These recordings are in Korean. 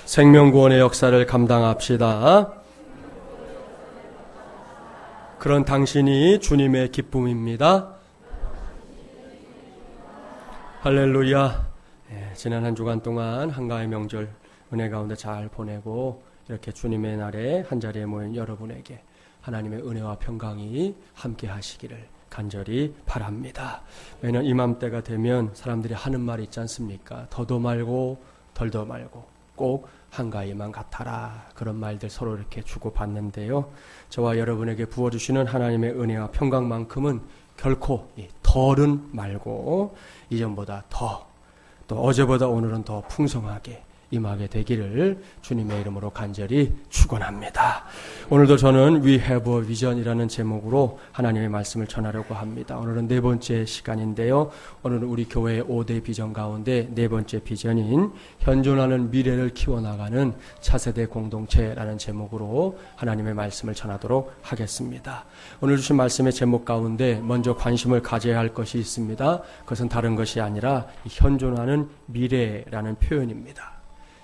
생명구원의 역사를 감당합시다. 그런 당신이 주님의 기쁨입니다. 할렐루야. 지난 한 주간 동안 한가위 명절 은혜 가운데 잘 보내고 이렇게 주님의 날에 한자리에 모인 여러분에게 하나님의 은혜와 평강이 함께 하시기를 간절히 바랍니다. 매년 이맘때가 되면 사람들이 하는 말이 있지 않습니까? 더도 말고 덜도 말고 꼭 한가위만 같아라. 그런 말들 서로 이렇게 주고받는데요. 저와 여러분에게 부어주시는 하나님의 은혜와 평강만큼은 결코 덜은 말고 이전보다 더, 또 어제보다 오늘은 더 풍성하게 임하게 되기를 주님의 이름으로 간절히 축원합니다. 오늘도 저는 We Have a Vision이라는 제목으로 하나님의 말씀을 전하려고 합니다. 오늘은 네 번째 시간인데요. 오늘은 우리 교회의 5대 비전 가운데 네 번째 비전인 현존하는 미래를 키워나가는 차세대 공동체라는 제목으로 하나님의 말씀을 전하도록 하겠습니다. 오늘 주신 말씀의 제목 가운데 먼저 관심을 가져야 할 것이 있습니다. 그것은 다른 것이 아니라 현존하는 미래라는 표현입니다.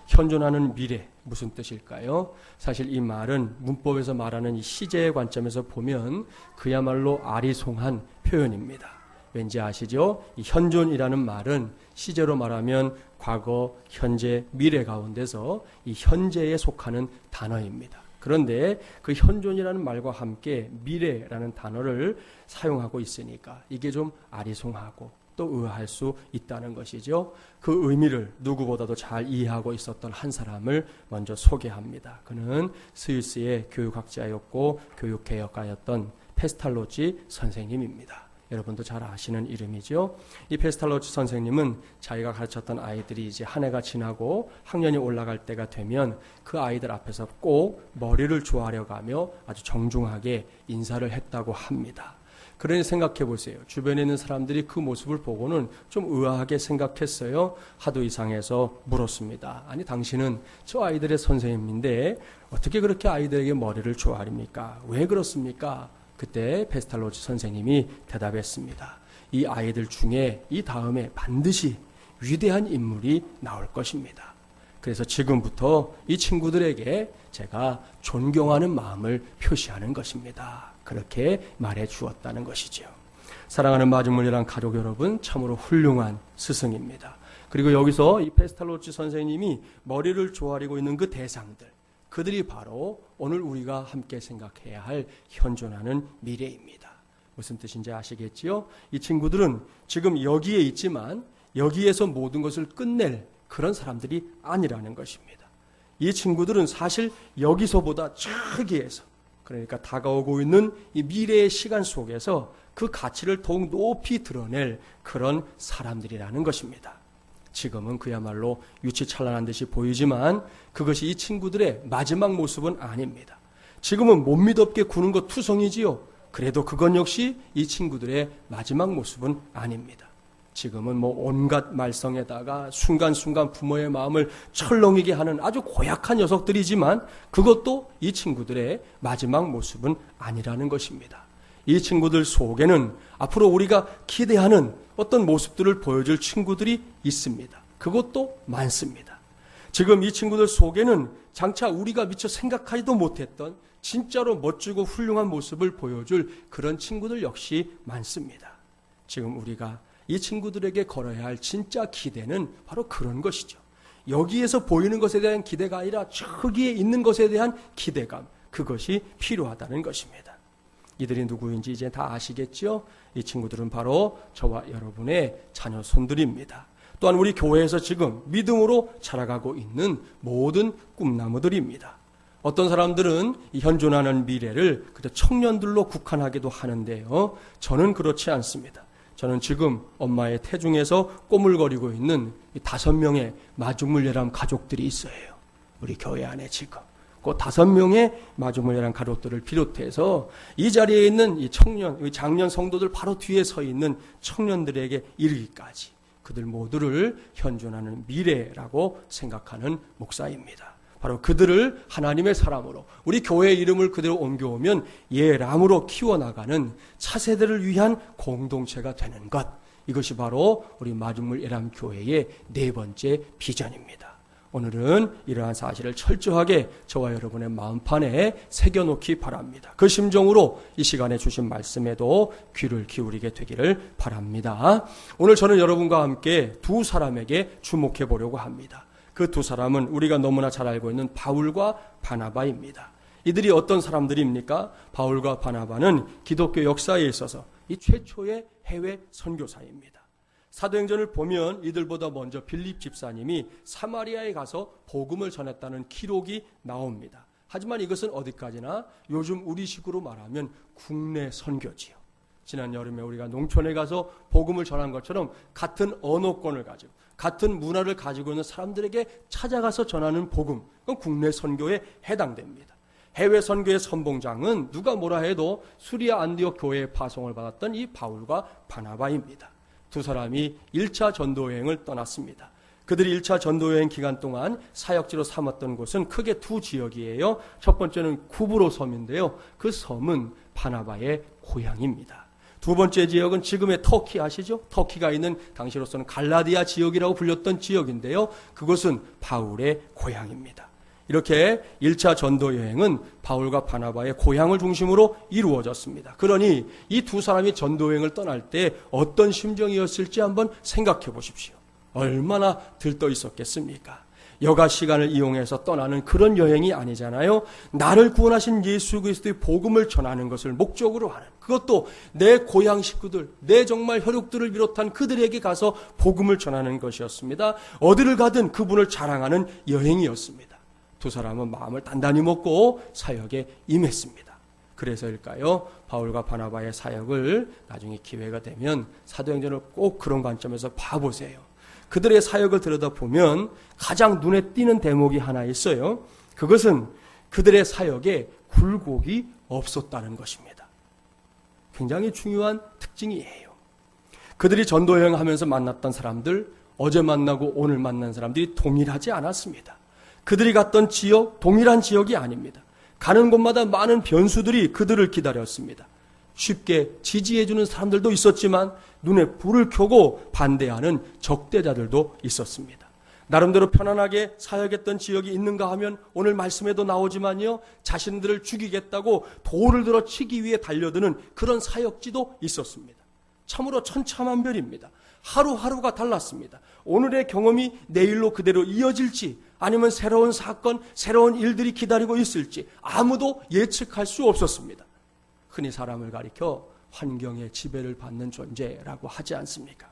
현존하는 미래, 무슨 뜻일까요? 사실 이 말은 문법에서 말하는 이 시제의 관점에서 보면 그야말로 아리송한 표현입니다. 왠지 아시죠? 이 현존이라는 말은 시제로 말하면 과거, 현재, 미래 가운데서 이 현재에 속하는 단어입니다. 그런데 그 현존이라는 말과 함께 미래라는 단어를 사용하고 있으니까 이게 좀 아리송하고 또 의아할 수 있다는 것이죠. 그 의미를 누구보다도 잘 이해하고 있었던 한 사람을 먼저 소개합니다. 그는 스위스의 교육학자였고 교육개혁가였던 페스탈로치 선생님입니다. 여러분도 잘 아시는 이름이죠. 이 페스탈로치 선생님은 자기가 가르쳤던 아이들이 이제 한 해가 지나고 학년이 올라갈 때가 되면 그 아이들 앞에서 꼭 머리를 조아려 가며 아주 정중하게 인사를 했다고 합니다. 그러니 생각해 보세요. 주변에 있는 사람들이 그 모습을 보고는 좀 의아하게 생각했어요. 하도 이상해서 물었습니다. 아니, 당신은 저 아이들의 선생님인데 어떻게 그렇게 아이들에게 머리를 조아립니까? 왜 그렇습니까? 그때 페스탈로치 선생님이 대답했습니다. 이 아이들 중에 이 다음에 반드시 위대한 인물이 나올 것입니다. 그래서 지금부터 이 친구들에게 제가 존경하는 마음을 표시하는 것입니다. 그렇게 말해 주었다는 것이죠. 사랑하는 마중물이란 가족 여러분, 참으로 훌륭한 스승입니다. 그리고 여기서 이 페스탈로치 선생님이 머리를 조아리고 있는 그 대상들, 그들이 바로 오늘 우리가 함께 생각해야 할 현존하는 미래입니다. 무슨 뜻인지 아시겠지요? 이 친구들은 지금 여기에 있지만 여기에서 모든 것을 끝낼 그런 사람들이 아니라는 것입니다. 이 친구들은 사실 여기서보다 저기에서, 그러니까 다가오고 있는 이 미래의 시간 속에서 그 가치를 더욱 높이 드러낼 그런 사람들이라는 것입니다. 지금은 그야말로 유치찬란한 듯이 보이지만 그것이 이 친구들의 마지막 모습은 아닙니다. 지금은 못 믿었게 구는 것 투성이지요. 그래도 그건 역시 이 친구들의 마지막 모습은 아닙니다. 지금은 온갖 말썽에다가 순간순간 부모의 마음을 철렁이게 하는 아주 고약한 녀석들이지만 그것도 이 친구들의 마지막 모습은 아니라는 것입니다. 이 친구들 속에는 앞으로 우리가 기대하는 어떤 모습들을 보여줄 친구들이 있습니다. 그것도 많습니다. 지금 이 친구들 속에는 장차 우리가 미처 생각하지도 못했던 진짜로 멋지고 훌륭한 모습을 보여줄 그런 친구들 역시 많습니다. 지금 우리가 이 친구들에게 걸어야 할 진짜 기대는 바로 그런 것이죠. 여기에서 보이는 것에 대한 기대가 아니라 저기에 있는 것에 대한 기대감, 그것이 필요하다는 것입니다. 이들이 누구인지 이제 다 아시겠죠? 이 친구들은 바로 저와 여러분의 자녀 손들입니다. 또한 우리 교회에서 지금 믿음으로 자라가고 있는 모든 꿈나무들입니다. 어떤 사람들은 이 현존하는 미래를 그저 청년들로 국한하기도 하는데요. 저는 그렇지 않습니다. 저는 지금 엄마의 태중에서 꼬물거리고 있는 5명의 마중물예람 가족들이 있어요. 우리 교회 안에 지금. 그 5명의 마중물예람 가족들을 비롯해서 이 자리에 있는 이 청년, 이 장년 성도들 바로 뒤에 서 있는 청년들에게 이르기까지 그들 모두를 현존하는 미래라고 생각하는 목사입니다. 바로 그들을 하나님의 사람으로 우리 교회의 이름을 그대로 옮겨오면 예람으로 키워나가는 차세대를 위한 공동체가 되는 것, 이것이 바로 우리 마중물 예람 교회의 네 번째 비전입니다. 오늘은 이러한 사실을 철저하게 저와 여러분의 마음판에 새겨놓기 바랍니다. 그 심정으로 이 시간에 주신 말씀에도 귀를 기울이게 되기를 바랍니다. 오늘 저는 여러분과 함께 두 사람에게 주목해 보려고 합니다. 그 두 사람은 우리가 너무나 잘 알고 있는 바울과 바나바입니다. 이들이 어떤 사람들입니까? 바울과 바나바는 기독교 역사에 있어서 이 최초의 해외 선교사입니다. 사도행전을 보면 이들보다 먼저 빌립 집사님이 사마리아에 가서 복음을 전했다는 기록이 나옵니다. 하지만 이것은 어디까지나 요즘 우리식으로 말하면 국내 선교지요. 지난 여름에 우리가 농촌에 가서 복음을 전한 것처럼 같은 언어권을 가지고 같은 문화를 가지고 있는 사람들에게 찾아가서 전하는 복음, 그건 국내 선교에 해당됩니다. 해외 선교의 선봉장은 누가 뭐라 해도 수리아 안디옥 교회에 파송을 받았던 이 바울과 바나바입니다. 두 사람이 1차 전도여행을 떠났습니다. 그들이 1차 전도여행 기간 동안 사역지로 삼았던 곳은 크게 두 지역이에요. 첫 번째는 구브로 섬인데요. 그 섬은 바나바의 고향입니다. 두 번째 지역은 지금의 터키 아시죠? 터키가 있는 당시로서는 갈라디아 지역이라고 불렸던 지역인데요. 그곳은 바울의 고향입니다. 이렇게 1차 전도 여행은 바울과 바나바의 고향을 중심으로 이루어졌습니다. 그러니 이 두 사람이 전도 여행을 떠날 때 어떤 심정이었을지 한번 생각해 보십시오. 얼마나 들떠 있었겠습니까? 여가 시간을 이용해서 떠나는 그런 여행이 아니잖아요. 나를 구원하신 예수 그리스도의 복음을 전하는 것을 목적으로 하는, 그것도 내 고향 식구들, 내 정말 혈육들을 비롯한 그들에게 가서 복음을 전하는 것이었습니다. 어디를 가든 그분을 자랑하는 여행이었습니다. 두 사람은 마음을 단단히 먹고 사역에 임했습니다. 그래서일까요? 바울과 바나바의 사역을 나중에 기회가 되면 사도행전을 꼭 그런 관점에서 봐보세요. 그들의 사역을 들여다보면 가장 눈에 띄는 대목이 하나 있어요. 그것은 그들의 사역에 굴곡이 없었다는 것입니다. 굉장히 중요한 특징이에요. 그들이 전도여행하면서 만났던 사람들, 어제 만나고 오늘 만난 사람들이 동일하지 않았습니다. 그들이 갔던 지역, 동일한 지역이 아닙니다. 가는 곳마다 많은 변수들이 그들을 기다렸습니다. 쉽게 지지해주는 사람들도 있었지만 눈에 불을 켜고 반대하는 적대자들도 있었습니다. 나름대로 편안하게 사역했던 지역이 있는가 하면 오늘 말씀에도 나오지만요, 자신들을 죽이겠다고 돌을 들어 치기 위해 달려드는 그런 사역지도 있었습니다. 참으로 천차만별입니다. 하루하루가 달랐습니다. 오늘의 경험이 내일로 그대로 이어질지 아니면 새로운 사건, 새로운 일들이 기다리고 있을지 아무도 예측할 수 없었습니다. 흔히 사람을 가리켜 환경의 지배를 받는 존재라고 하지 않습니까?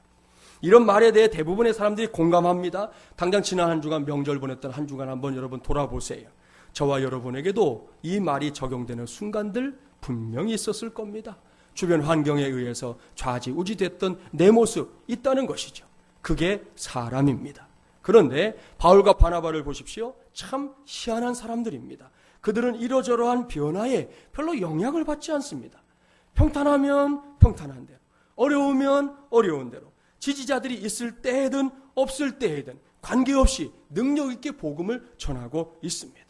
이런 말에 대해 대부분의 사람들이 공감합니다. 당장 지난 한 주간 명절 보냈던 한 주간 한번 여러분 돌아보세요. 저와 여러분에게도 이 말이 적용되는 순간들 분명히 있었을 겁니다. 주변 환경에 의해서 좌지우지 됐던 내 모습 있다는 것이죠. 그게 사람입니다. 그런데 바울과 바나바를 보십시오. 참 희한한 사람들입니다. 그들은 이러저러한 변화에 별로 영향을 받지 않습니다. 평탄하면 평탄한 대로, 어려우면 어려운 대로, 지지자들이 있을 때든 없을 때든 관계없이 능력 있게 복음을 전하고 있습니다.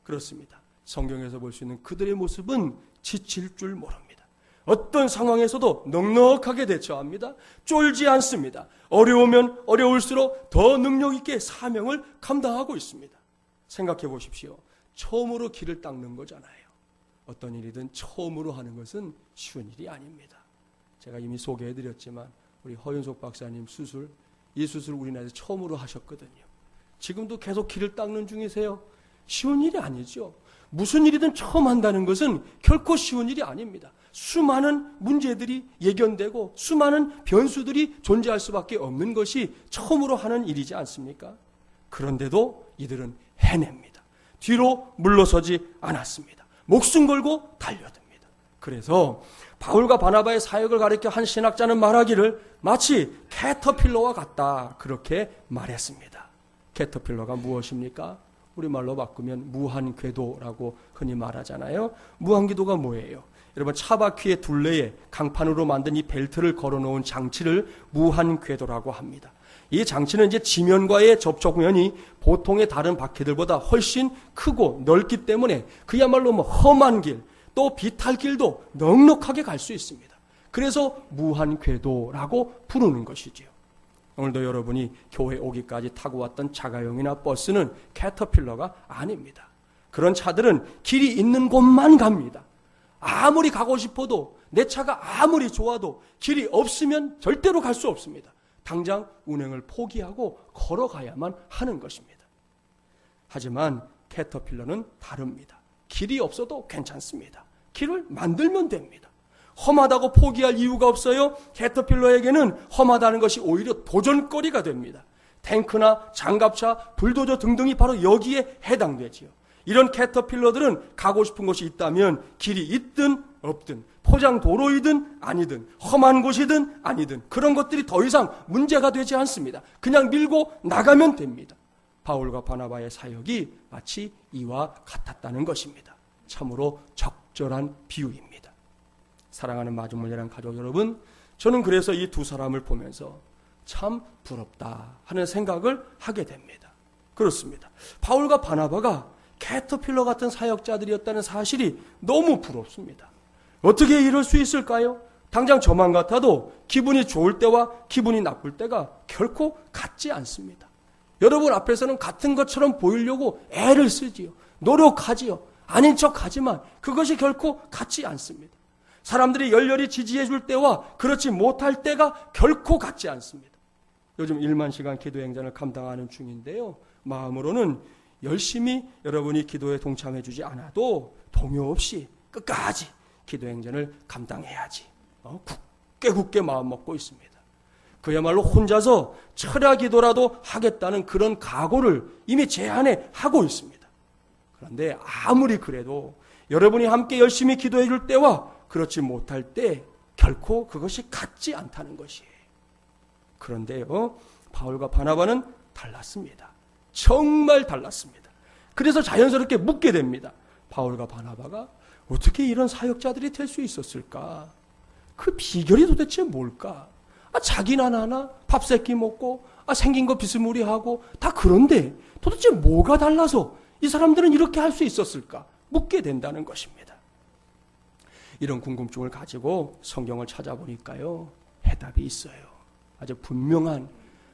그렇습니다. 성경에서 볼 수 있는 그들의 모습은 지칠 줄 모릅니다. 어떤 상황에서도 넉넉하게 대처합니다. 쫄지 않습니다. 어려우면 어려울수록 더 능력 있게 사명을 감당하고 있습니다. 생각해 보십시오. 처음으로 길을 닦는 거잖아요. 어떤 일이든 처음으로 하는 것은 쉬운 일이 아닙니다. 제가 이미 소개해드렸지만 우리 허윤석 박사님 수술, 이 수술을 우리나라에서 처음으로 하셨거든요. 지금도 계속 길을 닦는 중이세요. 쉬운 일이 아니죠. 무슨 일이든 처음 한다는 것은 결코 쉬운 일이 아닙니다. 수많은 문제들이 예견되고 수많은 변수들이 존재할 수밖에 없는 것이 처음으로 하는 일이지 않습니까? 그런데도 이들은 해냅니다. 뒤로 물러서지 않았습니다. 목숨 걸고 달려듭니다. 그래서 바울과 바나바의 사역을 가리켜 한 신학자는 말하기를 마치 캐터필러와 같다, 그렇게 말했습니다. 캐터필러가 무엇입니까? 우리말로 바꾸면 무한궤도라고 흔히 말하잖아요. 무한궤도가 뭐예요? 여러분, 차바퀴의 둘레에 강판으로 만든 이 벨트를 걸어놓은 장치를 무한궤도라고 합니다. 이 장치는 이제 지면과의 접촉면이 보통의 다른 바퀴들보다 훨씬 크고 넓기 때문에 그야말로 험한 길, 또 비탈길도 넉넉하게 갈 수 있습니다. 그래서 무한궤도라고 부르는 것이지요. 오늘도 여러분이 교회 오기까지 타고 왔던 자가용이나 버스는 캐터필러가 아닙니다. 그런 차들은 길이 있는 곳만 갑니다. 아무리 가고 싶어도, 내 차가 아무리 좋아도 길이 없으면 절대로 갈 수 없습니다. 당장 운행을 포기하고 걸어가야만 하는 것입니다. 하지만 캐터필러는 다릅니다. 길이 없어도 괜찮습니다. 길을 만들면 됩니다. 험하다고 포기할 이유가 없어요. 캐터필러에게는 험하다는 것이 오히려 도전거리가 됩니다. 탱크나 장갑차, 불도저 등등이 바로 여기에 해당되지요. 이런 캐터필러들은 가고 싶은 곳이 있다면 길이 있든 없든, 포장도로이든 아니든, 험한 곳이든 아니든 그런 것들이 더 이상 문제가 되지 않습니다. 그냥 밀고 나가면 됩니다. 바울과 바나바의 사역이 마치 이와 같았다는 것입니다. 참으로 적절한 비유입니다. 사랑하는 마중물이란 가족 여러분, 저는 그래서 이 두 사람을 보면서 참 부럽다 하는 생각을 하게 됩니다. 그렇습니다. 바울과 바나바가 캐터필러 같은 사역자들이었다는 사실이 너무 부럽습니다. 어떻게 이럴 수 있을까요? 당장 저만 같아도 기분이 좋을 때와 기분이 나쁠 때가 결코 같지 않습니다. 여러분 앞에서는 같은 것처럼 보이려고 애를 쓰지요. 노력하지요. 아닌 척하지만 그것이 결코 같지 않습니다. 사람들이 열렬히 지지해 줄 때와 그렇지 못할 때가 결코 같지 않습니다. 요즘 1만 시간 기도 행전을 감당하는 중인데요. 마음으로는 열심히 여러분이 기도에 동참해 주지 않아도 동요 없이 끝까지 기도 행전을 감당해야지. 굳게 마음 먹고 있습니다. 그야말로 혼자서 철야 기도라도 하겠다는 그런 각오를 이미 제 안에 하고 있습니다. 그런데 아무리 그래도 여러분이 함께 열심히 기도해 줄 때와 그렇지 못할 때 결코 그것이 같지 않다는 것이에요. 그런데요, 바울과 바나바는 달랐습니다. 정말 달랐습니다. 그래서 자연스럽게 묻게 됩니다. 바울과 바나바가 어떻게 이런 사역자들이 될 수 있었을까? 그 비결이 도대체 뭘까? 자기나 나나 밥 세끼 먹고 생긴 거 비스무리하고 다 그런데 도대체 뭐가 달라서 이 사람들은 이렇게 할 수 있었을까? 묻게 된다는 것입니다. 이런 궁금증을 가지고 성경을 찾아보니까요, 해답이 있어요. 아주 분명한,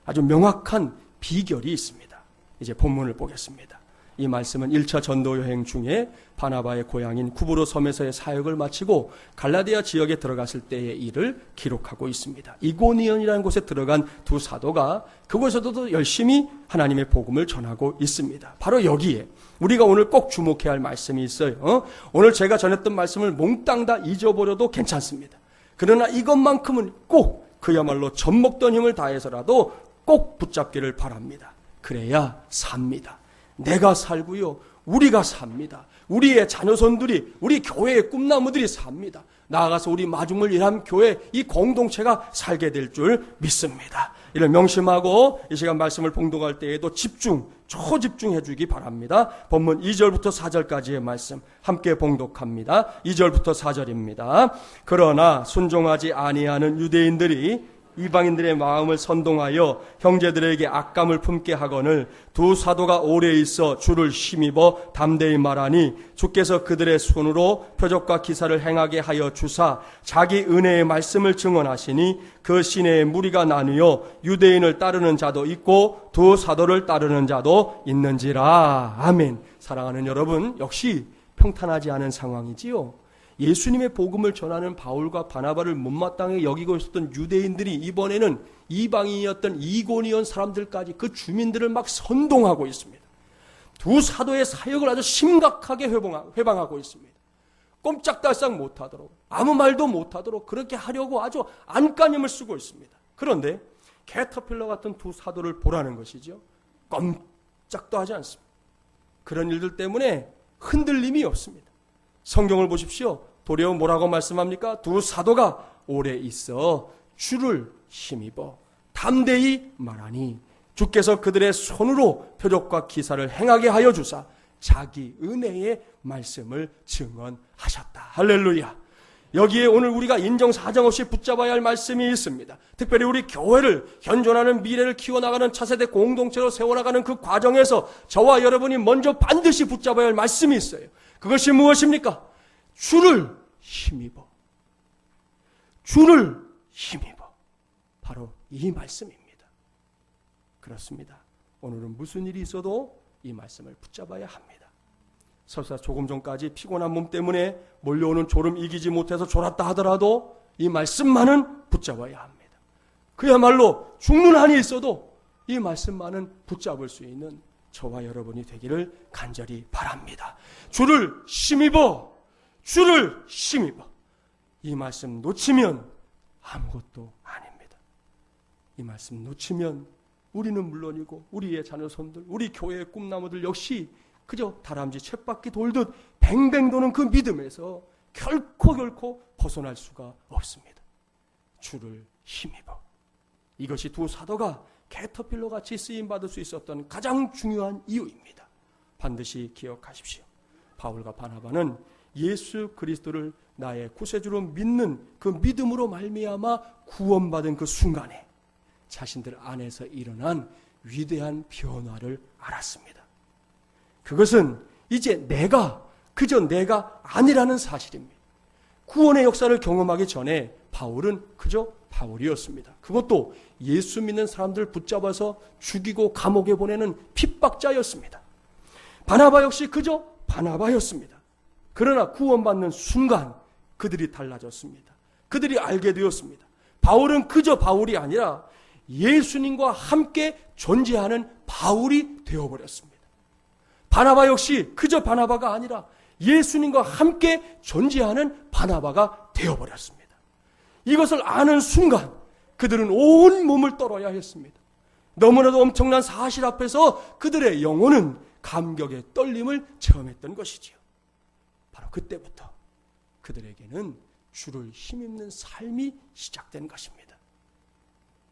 아주 명확한 비결이 있습니다. 이제 본문을 보겠습니다. 이 말씀은 1차 전도 여행 중에 바나바의 고향인 구브로 섬에서의 사역을 마치고 갈라디아 지역에 들어갔을 때의 일을 기록하고 있습니다. 이고니온이라는 곳에 들어간 두 사도가 그곳에서도 열심히 하나님의 복음을 전하고 있습니다. 바로 여기에 우리가 오늘 꼭 주목해야 할 말씀이 있어요. 오늘 제가 전했던 말씀을 몽땅 다 잊어버려도 괜찮습니다. 그러나 이것만큼은 꼭 그야말로 젖먹던 힘을 다해서라도 꼭 붙잡기를 바랍니다. 그래야 삽니다. 내가 살고요, 우리가 삽니다. 우리의 자녀손들이, 우리 교회의 꿈나무들이 삽니다. 나아가서 우리 마중물 일함 교회 이 공동체가 살게 될 줄 믿습니다. 이를 명심하고 이 시간 말씀을 봉독할 때에도 초집중해 주기 바랍니다. 본문 2절부터 4절까지의 말씀 함께 봉독합니다. 2절부터 4절입니다. 그러나 순종하지 아니하는 유대인들이 이방인들의 마음을 선동하여 형제들에게 악감을 품게 하거늘 두 사도가 오래 있어 주를 힘입어 담대히 말하니 주께서 그들의 손으로 표적과 기사를 행하게 하여 주사 자기 은혜의 말씀을 증언하시니 그 시내에 무리가 나뉘어 유대인을 따르는 자도 있고 두 사도를 따르는 자도 있는지라. 아멘. 사랑하는 여러분, 역시 평탄하지 않은 상황이지요. 예수님의 복음을 전하는 바울과 바나바를 못마땅하게 여기고 있었던 유대인들이 이번에는 이방인이었던 이고니온 사람들까지 그 주민들을 막 선동하고 있습니다. 두 사도의 사역을 아주 심각하게 회방하고 있습니다. 꼼짝달싹 못하도록, 아무 말도 못하도록 그렇게 하려고 아주 안간힘을 쓰고 있습니다. 그런데 캐터필러 같은 두 사도를 보라는 것이죠. 꼼짝도 하지 않습니다. 그런 일들 때문에 흔들림이 없습니다. 성경을 보십시오. 도리어 뭐라고 말씀합니까? 두 사도가 오래 있어 주를 힘입어 담대히 말하니 주께서 그들의 손으로 표적과 기사를 행하게 하여 주사 자기 은혜의 말씀을 증언하셨다. 할렐루야. 여기에 오늘 우리가 인정사정 없이 붙잡아야 할 말씀이 있습니다. 특별히 우리 교회를 현존하는 미래를 키워나가는 차세대 공동체로 세워나가는 그 과정에서 저와 여러분이 먼저 반드시 붙잡아야 할 말씀이 있어요. 그것이 무엇입니까? 주를 힘입어. 주를 힘입어. 바로 이 말씀입니다. 그렇습니다. 오늘은 무슨 일이 있어도 이 말씀을 붙잡아야 합니다. 설사 조금 전까지 피곤한 몸 때문에 몰려오는 졸음 이기지 못해서 졸았다 하더라도 이 말씀만은 붙잡아야 합니다. 그야말로 죽는 한이 있어도 이 말씀만은 붙잡을 수 있는 저와 여러분이 되기를 간절히 바랍니다. 주를 힘입어, 주를 힘입어. 이 말씀 놓치면 아무것도 아닙니다. 이 말씀 놓치면 우리는 물론이고 우리의 자녀손들, 우리 교회의 꿈나무들 역시 그저 다람쥐 쳇바퀴 돌듯 뱅뱅 도는 그 믿음에서 결코 벗어날 수가 없습니다. 주를 힘입어. 이것이 두 사도가 캐터필러같이 쓰임받을 수 있었던 가장 중요한 이유입니다. 반드시 기억하십시오. 바울과 바나바는 예수 그리스도를 나의 구세주로 믿는 그 믿음으로 말미암아 구원받은 그 순간에 자신들 안에서 일어난 위대한 변화를 알았습니다. 그것은 이제 그저 내가 아니라는 사실입니다. 구원의 역사를 경험하기 전에 바울은 그저 바울이었습니다. 그것도 예수 믿는 사람들 붙잡아서 죽이고 감옥에 보내는 핍박자였습니다. 바나바 역시 그저 바나바였습니다. 그러나 구원받는 순간 그들이 달라졌습니다. 그들이 알게 되었습니다. 바울은 그저 바울이 아니라 예수님과 함께 존재하는 바울이 되어버렸습니다. 바나바 역시 그저 바나바가 아니라 예수님과 함께 존재하는 바나바가 되어버렸습니다. 이것을 아는 순간 그들은 온 몸을 떨어야 했습니다. 너무나도 엄청난 사실 앞에서 그들의 영혼은 감격의 떨림을 체험했던 것이지요. 바로 그때부터 그들에게는 주를 힘입는 삶이 시작된 것입니다.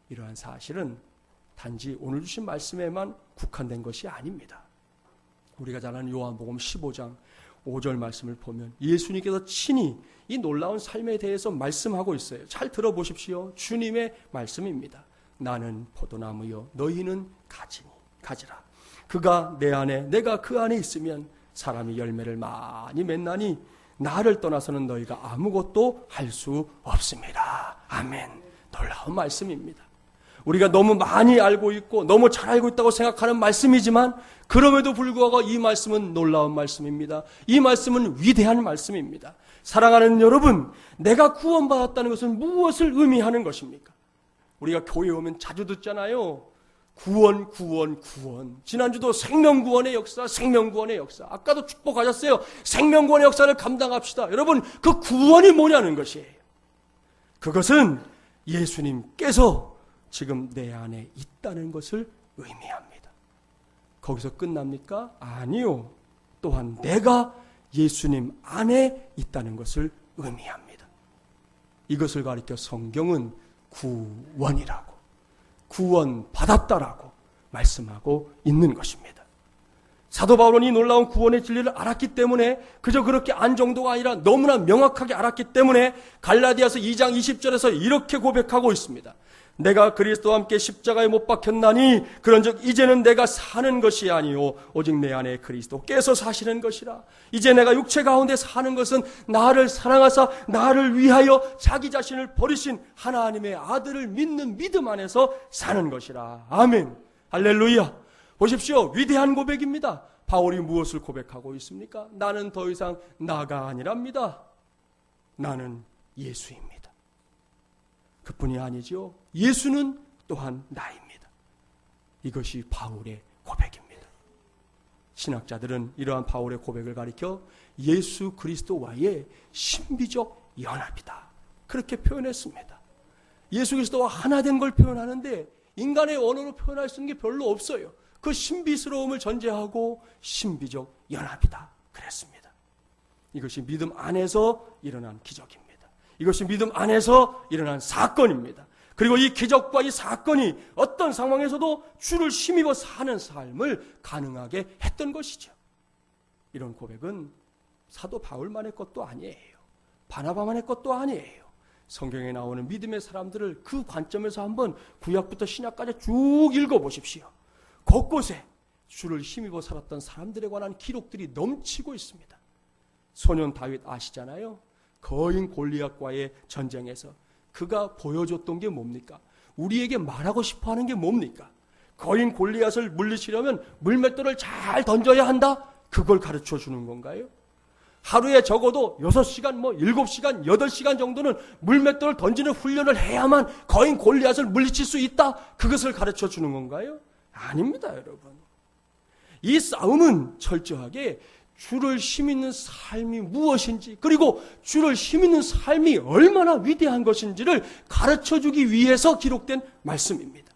이러한 사실은 단지 오늘 주신 말씀에만 국한된 것이 아닙니다. 우리가 잘 아는 요한복음 15장 5절 말씀을 보면 예수님께서 친히 이 놀라운 삶에 대해서 말씀하고 있어요. 잘 들어보십시오. 주님의 말씀입니다. 나는 포도나무요 너희는 가지라. 그가 내 안에 내가 그 안에 있으면 사람이 열매를 많이 맺나니 나를 떠나서는 너희가 아무것도 할 수 없습니다. 아멘. 놀라운 말씀입니다. 우리가 너무 많이 알고 있고 너무 잘 알고 있다고 생각하는 말씀이지만 그럼에도 불구하고 이 말씀은 놀라운 말씀입니다. 이 말씀은 위대한 말씀입니다. 사랑하는 여러분, 내가 구원받았다는 것은 무엇을 의미하는 것입니까? 우리가 교회에 오면 자주 듣잖아요. 구원. 지난주도 생명구원의 역사. 아까도 축복하셨어요. 생명구원의 역사를 감당합시다. 여러분, 그 구원이 뭐냐는 것이에요. 그것은 예수님께서 지금 내 안에 있다는 것을 의미합니다. 거기서 끝납니까? 아니요. 또한 내가 예수님 안에 있다는 것을 의미합니다. 이것을 가리켜 성경은 구원이라고, 구원받았다라고 말씀하고 있는 것입니다. 사도 바울은 이 놀라운 구원의 진리를 알았기 때문에 그저 그렇게 안 정도가 아니라 너무나 명확하게 알았기 때문에 갈라디아서 2장 20절에서 이렇게 고백하고 있습니다. 내가 그리스도와 함께 십자가에 못 박혔나니 그런즉 이제는 내가 사는 것이 아니요 오직 내 안에 그리스도께서 사시는 것이라. 이제 내가 육체 가운데 사는 것은 나를 사랑하사 나를 위하여 자기 자신을 버리신 하나님의 아들을 믿는 믿음 안에서 사는 것이라. 아멘. 할렐루야. 보십시오. 위대한 고백입니다. 바울이 무엇을 고백하고 있습니까? 나는 더 이상 나가 아니랍니다. 나는 예수입니다. 그뿐이 아니죠. 예수는 또한 나입니다. 이것이 바울의 고백입니다. 신학자들은 이러한 바울의 고백을 가리켜 예수 그리스도와의 신비적 연합이다. 그렇게 표현했습니다. 예수 그리스도와 하나 된 걸 표현하는데 인간의 언어로 표현할 수 있는 게 별로 없어요. 그 신비스러움을 전제하고 신비적 연합이다. 그랬습니다. 이것이 믿음 안에서 일어난 기적입니다. 이것이 믿음 안에서 일어난 사건입니다. 그리고 이 기적과 이 사건이 어떤 상황에서도 주를 힘입어 사는 삶을 가능하게 했던 것이죠. 이런 고백은 사도 바울만의 것도 아니에요. 바나바만의 것도 아니에요. 성경에 나오는 믿음의 사람들을 그 관점에서 한번 구약부터 신약까지 쭉 읽어보십시오. 곳곳에 주를 힘입어 살았던 사람들에 관한 기록들이 넘치고 있습니다. 소년 다윗 아시잖아요. 거인 골리앗과의 전쟁에서 그가 보여줬던 게 뭡니까? 우리에게 말하고 싶어하는 게 뭡니까? 거인 골리앗을 물리치려면 물맷돌을 잘 던져야 한다? 그걸 가르쳐 주는 건가요? 하루에 적어도 6시간, 7시간, 8시간 정도는 물맷돌을 던지는 훈련을 해야만 거인 골리앗을 물리칠 수 있다? 그것을 가르쳐 주는 건가요? 아닙니다, 여러분. 이 싸움은 철저하게 주를 힘있는 삶이 무엇인지, 그리고 주를 힘있는 삶이 얼마나 위대한 것인지를 가르쳐주기 위해서 기록된 말씀입니다.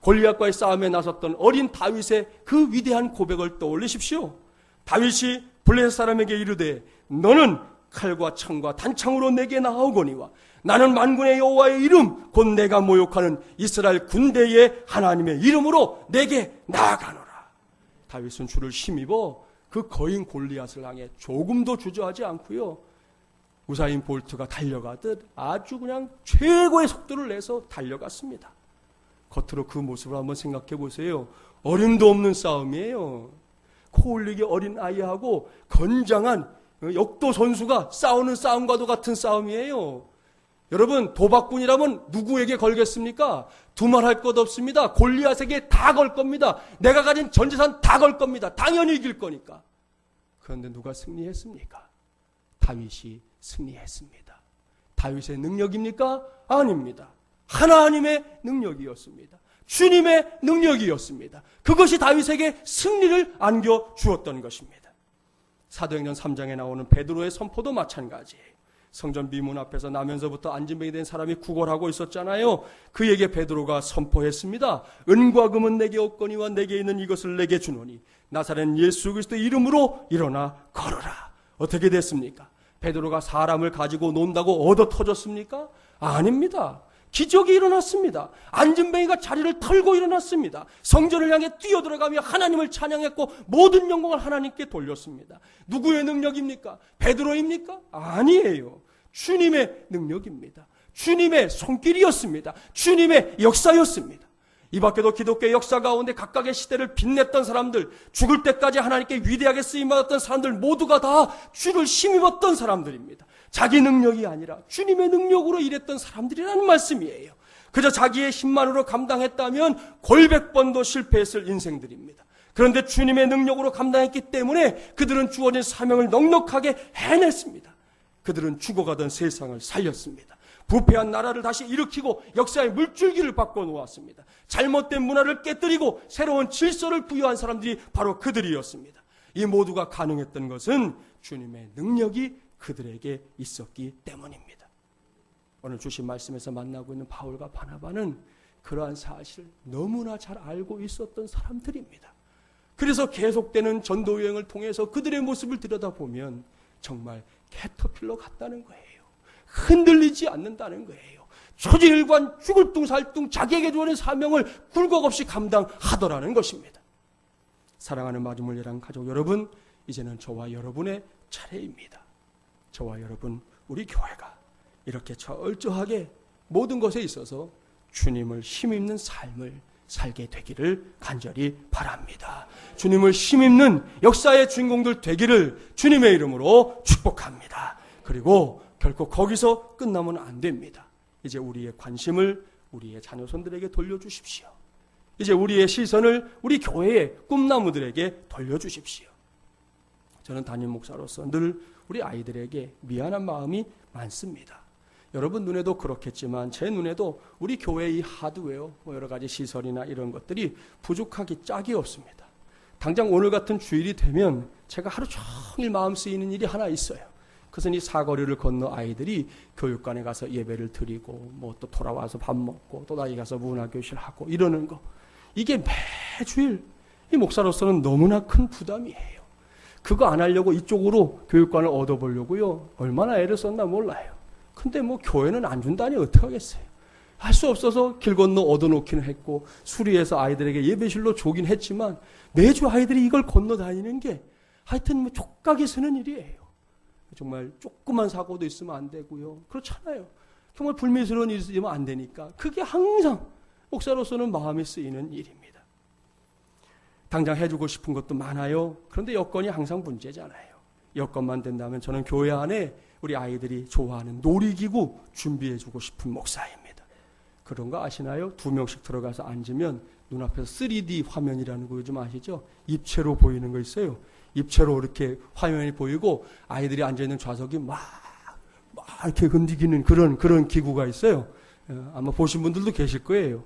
골리앗과의 싸움에 나섰던 어린 다윗의 그 위대한 고백을 떠올리십시오. 다윗이 블레셋 사람에게 이르되 너는 칼과 창과 단창으로 내게 나아오거니와 나는 만군의 여호와의 이름 곧 내가 모욕하는 이스라엘 군대의 하나님의 이름으로 내게 나아가노라. 다윗은 주를 힘입어 그 거인 골리앗을 향해 조금도 주저하지 않고요, 우사인 볼트가 달려가듯 아주 그냥 최고의 속도를 내서 달려갔습니다. 겉으로 그 모습을 한번 생각해 보세요. 어림도 없는 싸움이에요. 코 올리기 어린 아이하고 건장한 역도 선수가 싸우는 싸움과도 같은 싸움이에요. 여러분, 도박꾼이라면 누구에게 걸겠습니까? 두말할 것 없습니다. 골리앗에게 다 걸 겁니다. 내가 가진 전 재산 다 걸 겁니다. 당연히 이길 거니까. 그런데 누가 승리했습니까? 다윗이 승리했습니다. 다윗의 능력입니까? 아닙니다. 하나님의 능력이었습니다. 주님의 능력이었습니다. 그것이 다윗에게 승리를 안겨주었던 것입니다. 사도행전 3장에 나오는 베드로의 선포도 마찬가지예요. 성전 미문 앞에서 나면서부터 안진병이 된 사람이 구걸하고 있었잖아요. 그에게 베드로가 선포했습니다. 은과 금은 내게 없거니와 내게 있는 이것을 내게 주노니 나사렛 예수 그리스도의 이름으로 일어나 걸어라. 어떻게 됐습니까? 베드로가 사람을 가지고 논다고 얻어 터졌습니까? 아닙니다. 기적이 일어났습니다. 안진뱅이가 자리를 털고 일어났습니다. 성전을 향해 뛰어들어가며 하나님을 찬양했고 모든 영광을 하나님께 돌렸습니다. 누구의 능력입니까? 베드로입니까? 아니에요. 주님의 능력입니다. 주님의 손길이었습니다. 주님의 역사였습니다. 이 밖에도 기독교의 역사 가운데 각각의 시대를 빛냈던 사람들, 죽을 때까지 하나님께 위대하게 쓰임받았던 사람들 모두가 다 주를 힘입었던 사람들입니다. 자기 능력이 아니라 주님의 능력으로 일했던 사람들이라는 말씀이에요. 그저 자기의 힘만으로 감당했다면 골백번도 실패했을 인생들입니다. 그런데 주님의 능력으로 감당했기 때문에 그들은 주어진 사명을 넉넉하게 해냈습니다. 그들은 죽어가던 세상을 살렸습니다. 부패한 나라를 다시 일으키고 역사의 물줄기를 바꿔놓았습니다. 잘못된 문화를 깨뜨리고 새로운 질서를 부여한 사람들이 바로 그들이었습니다. 이 모두가 가능했던 것은 주님의 능력이 그들에게 있었기 때문입니다. 오늘 주신 말씀에서 만나고 있는 바울과 바나바는 그러한 사실을 너무나 잘 알고 있었던 사람들입니다. 그래서 계속되는 전도 여행을 통해서 그들의 모습을 들여다보면 정말 캐터필러 같다는 거예요. 흔들리지 않는다는 거예요. 초지일관 죽을 둥살둥 자기에게 주어진 사명을 굴곡 없이 감당하더라는 것입니다. 사랑하는 마지못이란 가족 여러분, 이제는 저와 여러분의 차례입니다. 저와 여러분, 우리 교회가 이렇게 철저하게 모든 것에 있어서 주님을 힘입는 삶을 살게 되기를 간절히 바랍니다. 주님을 힘입는 역사의 주인공들 되기를 주님의 이름으로 축복합니다. 그리고 결코 거기서 끝나면 안 됩니다. 이제 우리의 관심을 우리의 자녀손들에게 돌려주십시오. 이제 우리의 시선을 우리 교회의 꿈나무들에게 돌려주십시오. 저는 담임 목사로서 늘 우리 아이들에게 미안한 마음이 많습니다. 여러분 눈에도 그렇겠지만 제 눈에도 우리 교회의 이 하드웨어, 여러 가지 시설이나 이런 것들이 부족하기 짝이 없습니다. 당장 오늘 같은 주일이 되면 제가 하루 종일 마음 쓰이는 일이 하나 있어요. 그것은 이 사거리를 건너 아이들이 교육관에 가서 예배를 드리고 또 돌아와서 밥 먹고 또 나이 가서 문화교실 하고 이러는 거. 이게 매주일 이 목사로서는 너무나 큰 부담이에요. 그거 안 하려고 이쪽으로 교육관을 얻어보려고요. 얼마나 애를 썼나 몰라요. 근데 교회는 안 준다니 어떡하겠어요. 할 수 없어서 길 건너 얻어놓기는 했고 수리해서 아이들에게 예배실로 조긴 했지만 매주 아이들이 이걸 건너 다니는 게 하여튼 족각이 서는 일이에요. 정말 조그만 사고도 있으면 안 되고요. 그렇잖아요. 정말 불미스러운 일이 있으면 안 되니까 그게 항상 목사로서는 마음에 쓰이는 일입니다. 당장 해주고 싶은 것도 많아요. 그런데 여건이 항상 문제잖아요. 여건만 된다면 저는 교회 안에 우리 아이들이 좋아하는 놀이기구 준비해주고 싶은 목사입니다. 그런 거 아시나요? 2명씩 들어가서 앉으면 눈앞에서 3D 화면이라는 거 요즘 아시죠? 입체로 보이는 거 있어요. 입체로 이렇게 화면이 보이고 아이들이 앉아있는 좌석이 막 이렇게 흔들리는 그런 기구가 있어요. 아마 보신 분들도 계실 거예요.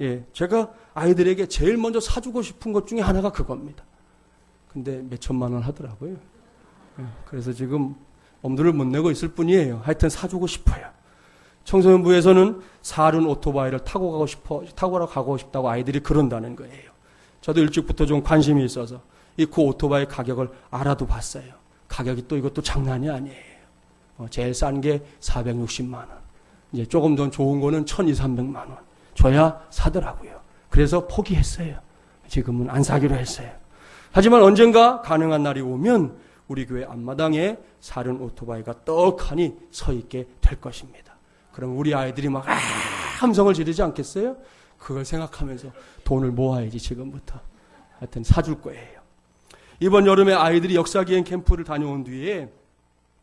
예, 제가 아이들에게 제일 먼저 사주고 싶은 것 중에 하나가 그겁니다. 근데 몇 천만 원 하더라고요. 예, 그래서 지금 엄두를 못 내고 있을 뿐이에요. 하여튼 사주고 싶어요. 청소년부에서는 사륜 오토바이를 타고 가고 싶다고 아이들이 그런다는 거예요. 저도 일찍부터 좀 관심이 있어서 그 오토바이 가격을 알아도 봤어요. 가격이 또 이것도 장난이 아니에요. 제일 싼 게 460만 원. 이제 조금 더 좋은 거는 1200~1300만 원. 줘야 사더라고요. 그래서 포기했어요. 지금은 안 사기로 했어요. 하지만 언젠가 가능한 날이 오면 우리 교회 앞마당에 사륜 오토바이가 떡하니 서 있게 될 것입니다. 그럼 우리 아이들이 막 함성을 지르지 않겠어요? 그걸 생각하면서 돈을 모아야지 지금부터. 하여튼 사줄 거예요. 이번 여름에 아이들이 역사기행 캠프를 다녀온 뒤에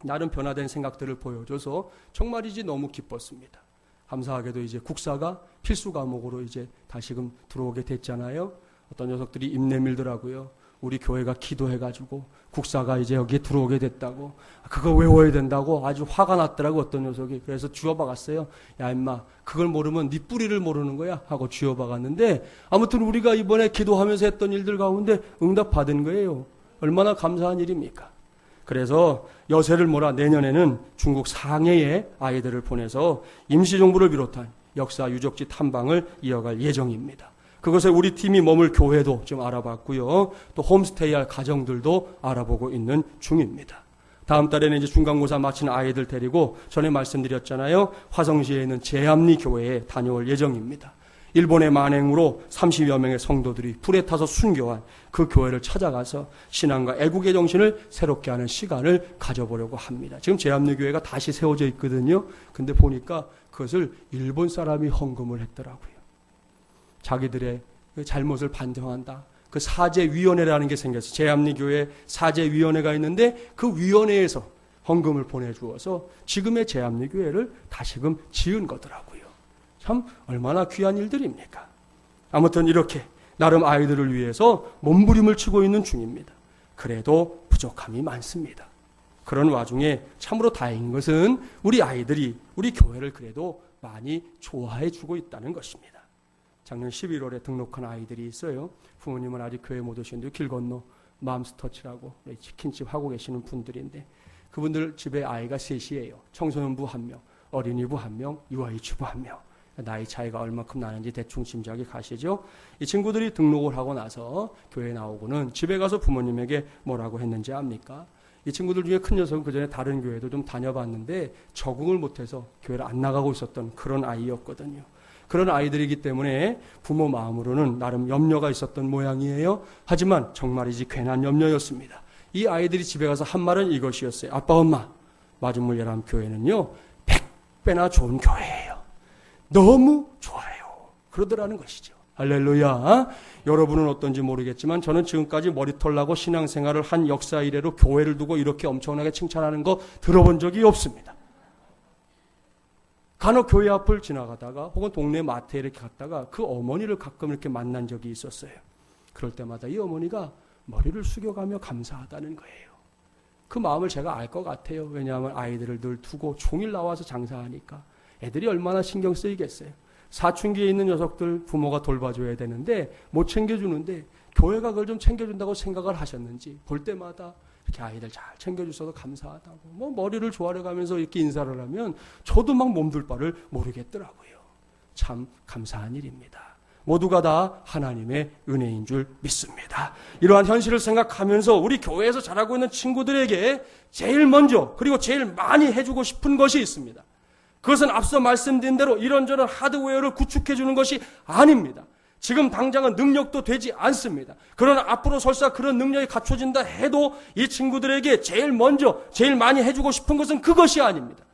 나름 변화된 생각들을 보여줘서 정말이지 너무 기뻤습니다. 감사하게도 이제 국사가 필수 과목으로 이제 다시금 들어오게 됐잖아요. 어떤 녀석들이 입 내밀더라고요. 우리 교회가 기도해가지고 국사가 이제 여기에 들어오게 됐다고, 그거 외워야 된다고 아주 화가 났더라고 어떤 녀석이. 그래서 쥐어박았어요. 야 임마, 그걸 모르면 네 뿌리를 모르는 거야 하고 쥐어박았는데, 아무튼 우리가 이번에 기도하면서 했던 일들 가운데 응답 받은 거예요. 얼마나 감사한 일입니까? 그래서 여세를 몰아 내년에는 중국 상해에 아이들을 보내서 임시정부를 비롯한 역사 유적지 탐방을 이어갈 예정입니다. 그것에 우리 팀이 머물 교회도 좀 알아봤고요. 또 홈스테이 할 가정들도 알아보고 있는 중입니다. 다음 달에는 이제 중간고사 마친 아이들 데리고 전에 말씀드렸잖아요. 화성시에 있는 제암리 교회에 다녀올 예정입니다. 일본의 만행으로 30여 명의 성도들이 불에 타서 순교한 그 교회를 찾아가서 신앙과 애국의 정신을 새롭게 하는 시간을 가져보려고 합니다. 지금 제암리 교회가 다시 세워져 있거든요. 근데 보니까 그것을 일본 사람이 헌금을 했더라고요. 자기들의 잘못을 반성한다. 그 사제위원회라는 게 생겼어요. 제암리 교회 사제위원회가 있는데 그 위원회에서 헌금을 보내주어서 지금의 제암리 교회를 다시금 지은 거더라고요. 참 얼마나 귀한 일들입니까? 아무튼 이렇게 나름 아이들을 위해서 몸부림을 치고 있는 중입니다. 그래도 부족함이 많습니다. 그런 와중에 참으로 다행인 것은 우리 아이들이 우리 교회를 그래도 많이 좋아해 주고 있다는 것입니다. 작년 11월에 등록한 아이들이 있어요. 부모님은 아직 교회 못 오셨는데 길 건너 맘스터치라고 치킨집 하고 계시는 분들인데, 그분들 집에 아이가 셋이에요. 청소년부 1명, 어린이부 1명, 유아유치부 1명. 나이 차이가 얼마큼 나는지 대충 짐작이 가시죠? 이 친구들이 등록을 하고 나서 교회에 나오고는 집에 가서 부모님에게 뭐라고 했는지 압니까? 이 친구들 중에 큰 녀석은 그전에 다른 교회도 좀 다녀봤는데 적응을 못해서 교회를 안 나가고 있었던 그런 아이였거든요. 그런 아이들이기 때문에 부모 마음으로는 나름 염려가 있었던 모양이에요. 하지만 정말이지 괜한 염려였습니다. 이 아이들이 집에 가서 한 말은 이것이었어요. 아빠, 엄마, 맞은물 예람 교회는요 100배나 좋은 교회예요. 너무 좋아요. 그러더라는 것이죠. 할렐루야. 여러분은 어떤지 모르겠지만 저는 지금까지 머리털 나고 신앙생활을 한 역사 이래로 교회를 두고 이렇게 엄청나게 칭찬하는 거 들어본 적이 없습니다. 간혹 교회 앞을 지나가다가 혹은 동네 마트에 이렇게 갔다가 그 어머니를 가끔 이렇게 만난 적이 있었어요. 그럴 때마다 이 어머니가 머리를 숙여가며 감사하다는 거예요. 그 마음을 제가 알 것 같아요. 왜냐하면 아이들을 늘 두고 종일 나와서 장사하니까 애들이 얼마나 신경 쓰이겠어요. 사춘기에 있는 녀석들 부모가 돌봐줘야 되는데 못 챙겨주는데 교회가 그걸 좀 챙겨준다고 생각을 하셨는지 볼 때마다 이렇게 아이들 잘 챙겨주셔서 감사하다고 머리를 조아려가면서 이렇게 인사를 하면 저도 막 몸둘 바를 모르겠더라고요. 참 감사한 일입니다. 모두가 다 하나님의 은혜인 줄 믿습니다. 이러한 현실을 생각하면서 우리 교회에서 자라고 있는 친구들에게 제일 먼저 그리고 제일 많이 해주고 싶은 것이 있습니다. 그것은 앞서 말씀드린 대로 이런저런 하드웨어를 구축해 주는 것이 아닙니다. 지금 당장은 능력도 되지 않습니다. 그러나 앞으로 설사 그런 능력이 갖춰진다 해도 이 친구들에게 제일 먼저 제일 많이 해주고 싶은 것은 그것이 아닙니다.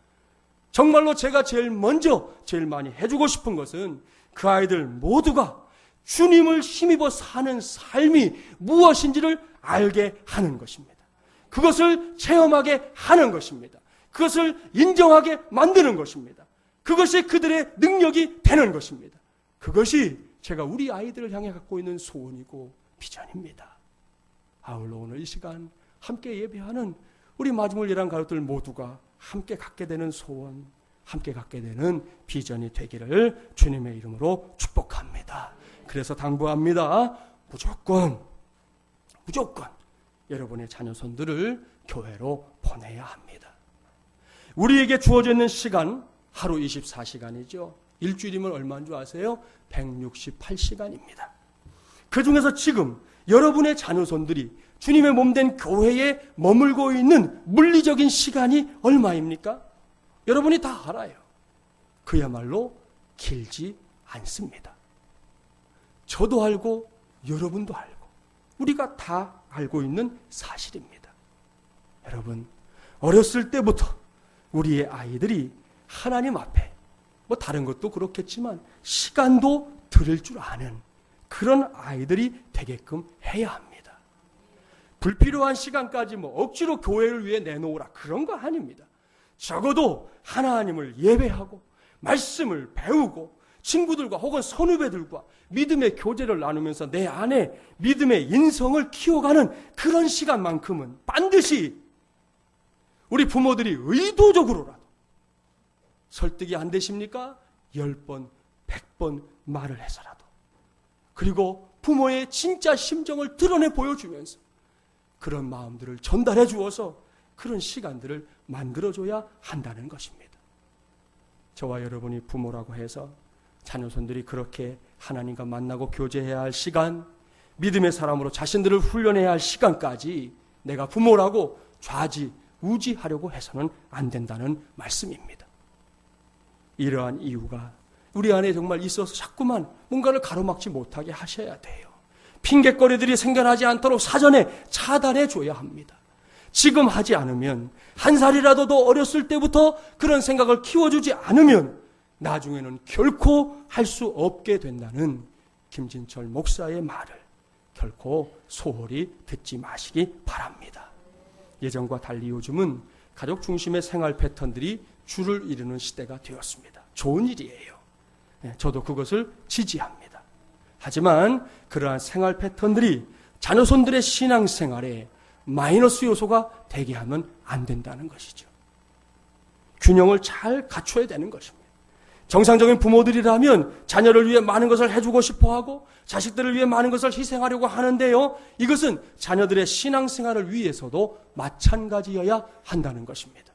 정말로 제가 제일 먼저 제일 많이 해주고 싶은 것은 그 아이들 모두가 주님을 힘입어 사는 삶이 무엇인지를 알게 하는 것입니다. 그것을 체험하게 하는 것입니다. 그것을 인정하게 만드는 것입니다. 그것이 그들의 능력이 되는 것입니다. 그것이 제가 우리 아이들을 향해 갖고 있는 소원이고 비전입니다. 아울러 오늘 이 시간 함께 예배하는 우리 마지막 예랑 가족들 모두가 함께 갖게 되는 소원, 함께 갖게 되는 비전이 되기를 주님의 이름으로 축복합니다. 그래서 당부합니다. 무조건 여러분의 자녀손들을 교회로 보내야 합니다. 우리에게 주어져 있는 시간 하루 24시간이죠. 일주일이면 얼마인 줄 아세요? 168시간입니다. 그 중에서 지금 여러분의 자녀손들이 주님의 몸된 교회에 머물고 있는 물리적인 시간이 얼마입니까? 여러분이 다 알아요. 그야말로 길지 않습니다. 저도 알고 여러분도 알고 우리가 다 알고 있는 사실입니다. 여러분, 어렸을 때부터 우리의 아이들이 하나님 앞에 다른 것도 그렇겠지만 시간도 들을 줄 아는 그런 아이들이 되게끔 해야 합니다. 불필요한 시간까지 억지로 교회를 위해 내놓으라 그런 거 아닙니다. 적어도 하나님을 예배하고 말씀을 배우고 친구들과 혹은 선후배들과 믿음의 교제를 나누면서 내 안에 믿음의 인성을 키워가는 그런 시간만큼은 반드시 우리 부모들이 의도적으로라도 설득이 안 되십니까? 10번, 100번 말을 해서라도 그리고 부모의 진짜 심정을 드러내 보여주면서 그런 마음들을 전달해 주어서 그런 시간들을 만들어줘야 한다는 것입니다. 저와 여러분이 부모라고 해서 자녀손들이 그렇게 하나님과 만나고 교제해야 할 시간, 믿음의 사람으로 자신들을 훈련해야 할 시간까지 내가 부모라고 좌지우지하려고 해서는 안 된다는 말씀입니다. 이러한 이유가 우리 안에 정말 있어서 자꾸만 뭔가를 가로막지 못하게 하셔야 돼요. 핑곗거리들이 생겨나지 않도록 사전에 차단해 줘야 합니다. 지금 하지 않으면 한 살이라도 더 어렸을 때부터 그런 생각을 키워주지 않으면 나중에는 결코 할 수 없게 된다는 김진철 목사의 말을 결코 소홀히 듣지 마시기 바랍니다. 예전과 달리 요즘은 가족 중심의 생활 패턴들이 주를 이루는 시대가 되었습니다. 좋은 일이에요. 저도 그것을 지지합니다. 하지만 그러한 생활 패턴들이 자녀손들의 신앙생활에 마이너스 요소가 되게 하면 안 된다는 것이죠. 균형을 잘 갖춰야 되는 것입니다. 정상적인 부모들이라면 자녀를 위해 많은 것을 해주고 싶어하고 자식들을 위해 많은 것을 희생하려고 하는데요. 이것은 자녀들의 신앙생활을 위해서도 마찬가지여야 한다는 것입니다.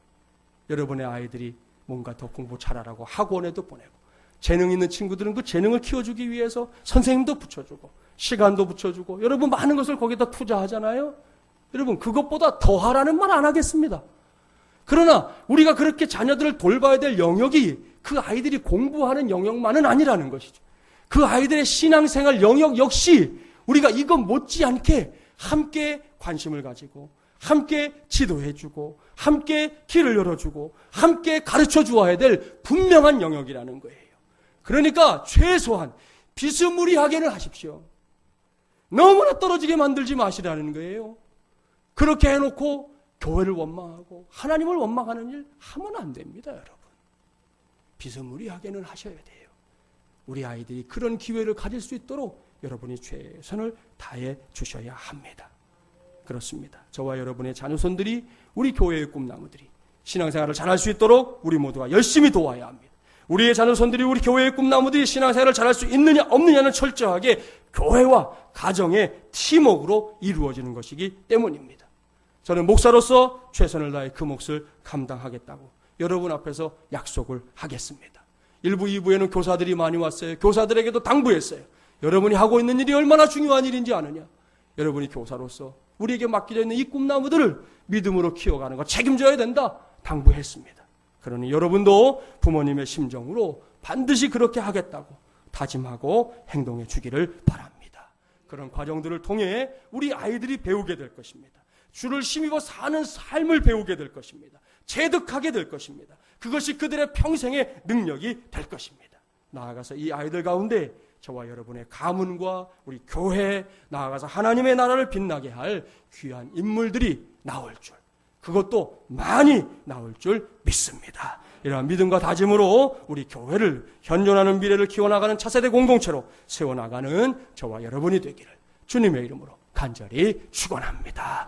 여러분의 아이들이 뭔가 더 공부 잘하라고 학원에도 보내고 재능 있는 친구들은 그 재능을 키워주기 위해서 선생님도 붙여주고 시간도 붙여주고 여러분 많은 것을 거기다 투자하잖아요. 여러분 그것보다 더 하라는 말 안 하겠습니다. 그러나 우리가 그렇게 자녀들을 돌봐야 될 영역이 그 아이들이 공부하는 영역만은 아니라는 것이죠. 그 아이들의 신앙생활 영역 역시 우리가 이것 못지않게 함께 관심을 가지고 함께 지도해주고 함께 길을 열어주고 함께 가르쳐 주어야 될 분명한 영역이라는 거예요. 그러니까 최소한 비스무리하게는 하십시오. 너무나 떨어지게 만들지 마시라는 거예요. 그렇게 해놓고 교회를 원망하고 하나님을 원망하는 일 하면 안 됩니다, 여러분. 비스무리하게는 하셔야 돼요. 우리 아이들이 그런 기회를 가질 수 있도록 여러분이 최선을 다해 주셔야 합니다. 그렇습니다. 저와 여러분의 자녀손들이 우리 교회의 꿈나무들이 신앙생활을 잘할 수 있도록 우리 모두가 열심히 도와야 합니다. 우리의 자녀손들이 우리 교회의 꿈나무들이 신앙생활을 잘할 수 있느냐 없느냐는 철저하게 교회와 가정의 팀워크로 이루어지는 것이기 때문입니다. 저는 목사로서 최선을 다해 그 몫을 감당하겠다고 여러분 앞에서 약속을 하겠습니다. 1부, 2부에는 교사들이 많이 왔어요. 교사들에게도 당부했어요. 여러분이 하고 있는 일이 얼마나 중요한 일인지 아느냐. 여러분이 교사로서 우리에게 맡겨져 있는 이 꿈나무들을 믿음으로 키워가는 거 책임져야 된다. 당부했습니다. 그러니 여러분도 부모님의 심정으로 반드시 그렇게 하겠다고 다짐하고 행동해 주기를 바랍니다. 그런 과정들을 통해 우리 아이들이 배우게 될 것입니다. 주를 힘입어 사는 삶을 배우게 될 것입니다. 체득하게 될 것입니다. 그것이 그들의 평생의 능력이 될 것입니다. 나아가서 이 아이들 가운데 저와 여러분의 가문과 우리 교회, 나아가서 하나님의 나라를 빛나게 할 귀한 인물들이 나올 줄, 그것도 많이 나올 줄 믿습니다. 이러한 믿음과 다짐으로 우리 교회를 현존하는 미래를 키워나가는 차세대 공동체로 세워나가는 저와 여러분이 되기를 주님의 이름으로 간절히 축원합니다.